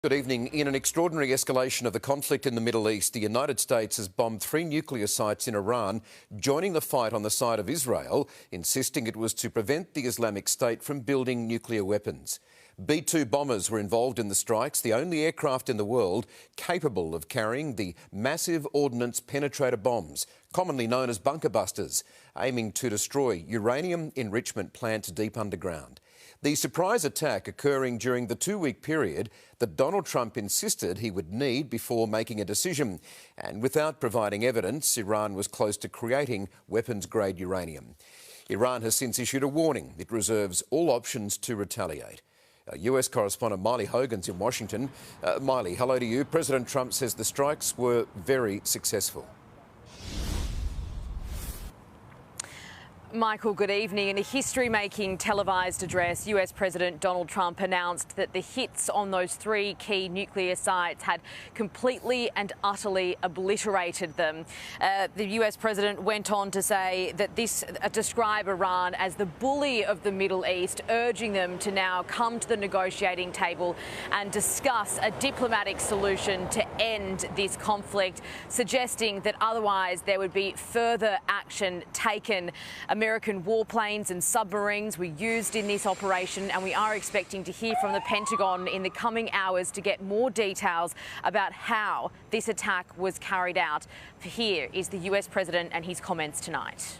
Good evening. In an extraordinary escalation of the conflict in the Middle East, the United States has bombed 3 nuclear sites in Iran, joining the fight on the side of Israel, insisting it was to prevent the Islamic State from building nuclear weapons. B-2 bombers were involved in the strikes, the only aircraft in the world capable of carrying the massive ordnance penetrator bombs, commonly known as bunker busters, aiming to destroy uranium enrichment plants deep underground. The surprise attack occurring during the 2-week period that Donald Trump insisted he would need before making a decision. And without providing evidence, Iran was close to creating weapons-grade uranium. Iran has since issued a warning. It reserves all options to retaliate. US correspondent Miley Hogan's in Washington. Miley, hello to you. President Trump says the strikes were very successful. Michael, good evening. In a history-making televised address, US President Donald Trump announced that the hits on those 3 key nuclear sites had completely and utterly obliterated them. The US President went on to say that describe Iran as the bully of the Middle East, urging them to now come to the negotiating table and discuss a diplomatic solution to end this conflict, suggesting that otherwise there would be further action taken. American warplanes and submarines were used in this operation, and we are expecting to hear from the Pentagon in the coming hours to get more details about how this attack was carried out. Here is the US President and his comments tonight.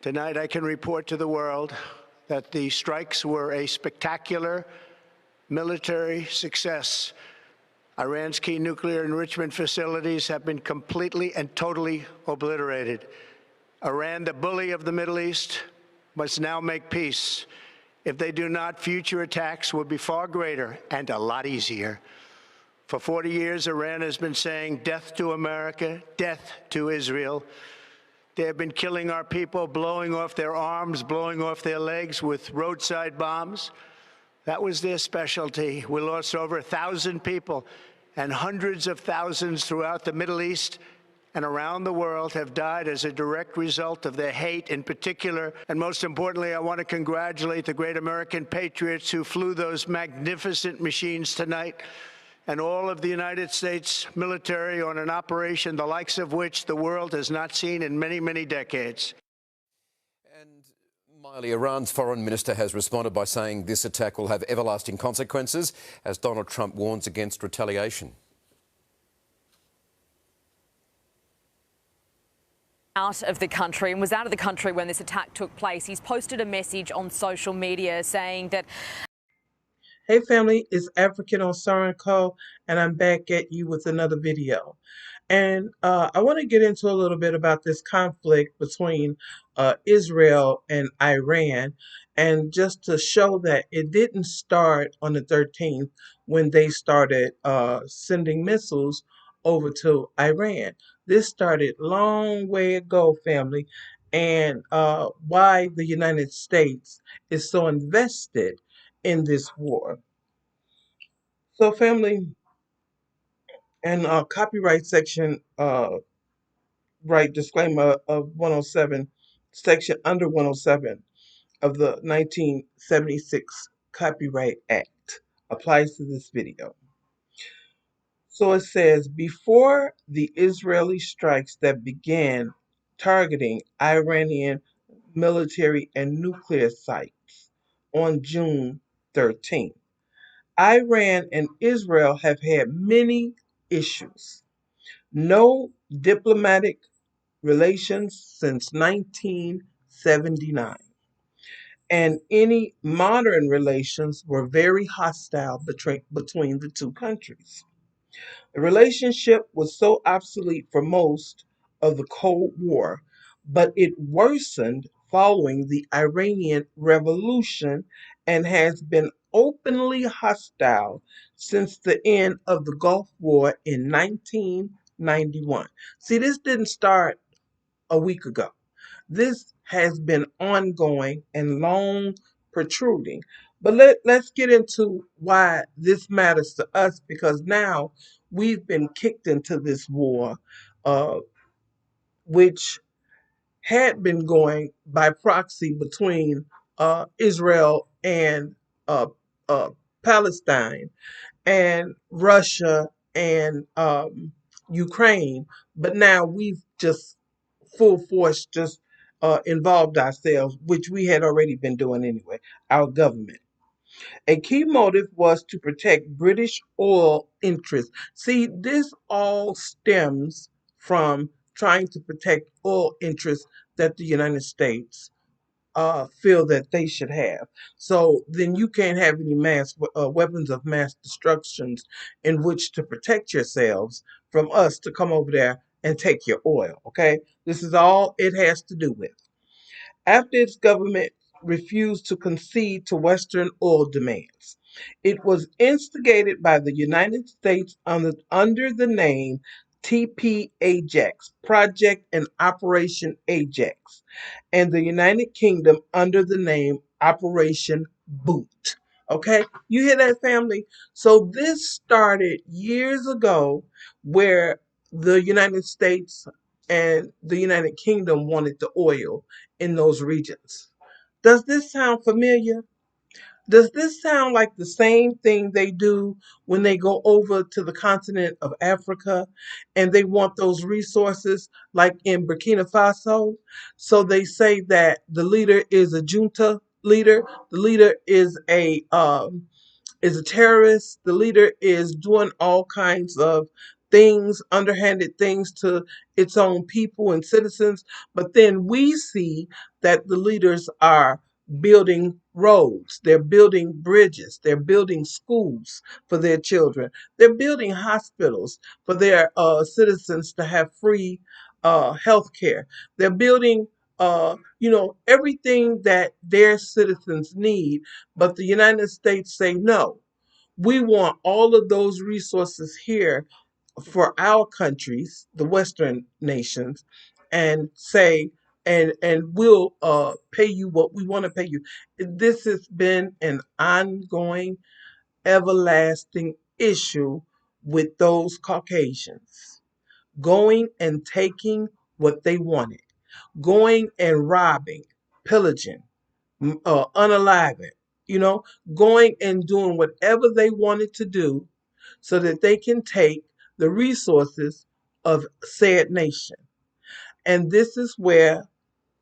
Tonight I can report to the world that the strikes were a spectacular military success. Iran's key nuclear enrichment facilities have been completely and totally obliterated. Iran, the bully of the Middle East, must now make peace. If they do not, future attacks will be far greater and a lot easier. For 40 years, Iran has been saying death to America, death to Israel. They have been killing our people, blowing off their arms, blowing off their legs with roadside bombs. That was their specialty. We lost over 1,000 people, and hundreds of thousands throughout the Middle East and around the world have died as a direct result of their hate in particular. And most importantly, I want to congratulate the great American patriots who flew those magnificent machines tonight, and all of the United States military on an operation the likes of which the world has not seen in many, many decades. And Miley, Iran's foreign minister has responded by saying this attack will have everlasting consequences as Donald Trump warns against retaliation. Out of the country and was out of the country when this attack took place. He's posted a message on social media saying that... Hey family, it's African on Sarin Co, and I'm back at you with another video. And I want to get into a little bit about this conflict between Israel and Iran, and just to show that it didn't start on the 13th when they started sending missiles over to Iran. This started long way ago, family, and why the United States is so invested in this war. So, family, and copyright section, right disclaimer of 107, section under 107 of the 1976 Copyright Act applies to this video. So it says, before the Israeli strikes that began targeting Iranian military and nuclear sites, on June 13th. Iran and Israel have had many issues. No diplomatic relations since 1979. And any modern relations were very hostile between the two countries. The relationship was so obsolete for most of the Cold War, but it worsened following the Iranian Revolution and has been openly hostile since the end of the Gulf War in 1991. See, this didn't start a week ago. This has been ongoing and long protruding. But let's get into why this matters to us, because now we've been kicked into this war, uh, which had been going by proxy between Israel and uh, uh, Palestine and Russia and Ukraine. But now we've just full force just involved ourselves, which we had already been doing anyway, our government. A key motive was to protect British oil interests. See, this all stems from trying to protect oil interests that the United States feel that they should have. So then you can't have any mass weapons of mass destructions in which to protect yourselves from us to come over there and take your oil. Okay, this is all it has to do with. After its government refused to concede to Western oil demands, it was instigated by the United States under the name TP Ajax, Project and Operation Ajax, and the United Kingdom under the name Operation Boot. Okay, you hear that, family? So this started years ago where the United States and the United Kingdom wanted the oil in those regions. Does this sound familiar? Does this sound like the same thing they do when they go over to the continent of Africa and they want those resources, like in Burkina Faso? So they say that the leader is a junta leader, the leader is a terrorist. The leader is doing all kinds of things, underhanded things to its own people and citizens. But then we see that the leaders are building roads, they're building bridges, they're building schools for their children, they're building hospitals for their citizens to have free health care. They're building everything that their citizens need, but the United States say no. We want all of those resources here for our countries, the Western nations, and say, and we'll pay you what we want to pay you. This has been an ongoing, everlasting issue with those Caucasians going and taking what they wanted, going and robbing, pillaging, unaliving, you know, going and doing whatever they wanted to do so that they can take the resources of said nation. And this is where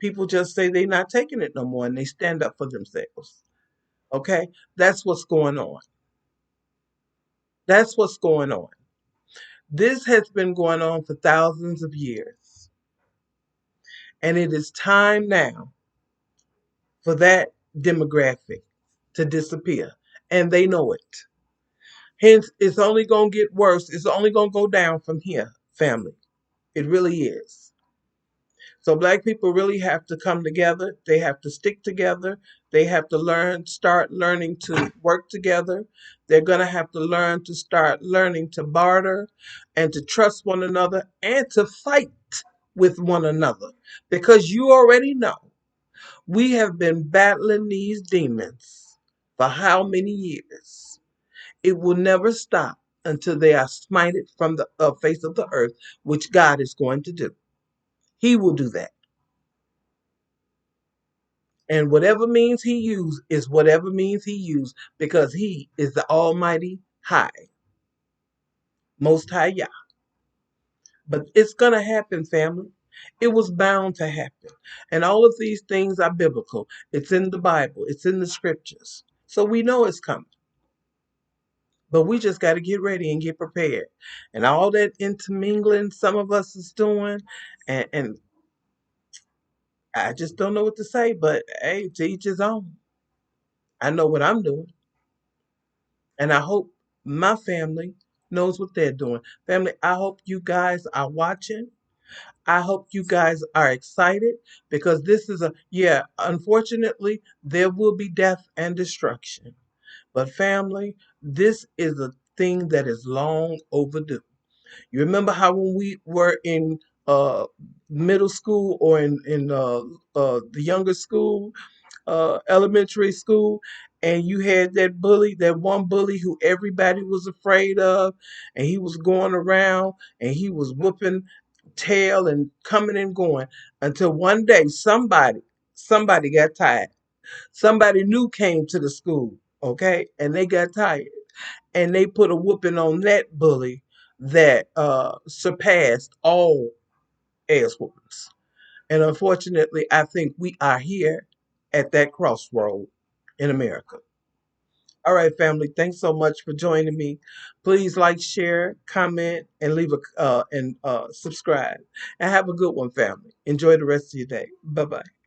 people just say they're not taking it no more and they stand up for themselves. Okay? That's what's going on. That's what's going on. This has been going on for thousands of years. And it is time now for that demographic to disappear. And they know it. Hence, it's only going to get worse. It's only going to go down from here, family. It really is. So Black people really have to come together. They have to stick together. They have to start learning to work together. They're going to have to learn to start learning to barter and to trust one another and to fight with one another. Because you already know, we have been battling these demons for how many years? It will never stop until they are smited from the face of the earth, which God is going to do. He will do that. And whatever means he used is whatever means he used, because he is the Almighty High, Most High Yah. But it's going to happen, family. It was bound to happen. And all of these things are biblical. It's in the Bible, it's in the scriptures. So we know it's coming. But we just got to get ready and get prepared. And all that intermingling some of us is doing, and I just don't know what to say, but hey, to each his own. I know what I'm doing. And I hope my family knows what they're doing. Family, I hope you guys are watching. I hope you guys are excited because this is yeah, unfortunately, there will be death and destruction. But family, this is a thing that is long overdue. You remember how when we were in middle school or in the younger school, elementary school, and you had that bully, that one bully who everybody was afraid of, and he was going around and he was whooping tail and coming and going until one day somebody got tired. Somebody new came to the school, okay, and they got tired, and they put a whooping on that bully that surpassed all ass whoopings. And unfortunately, I think we are here at that crossroad in America. All right, family. Thanks so much for joining me. Please like, share, comment, and leave a and subscribe. And have a good one, family. Enjoy the rest of your day. Bye bye.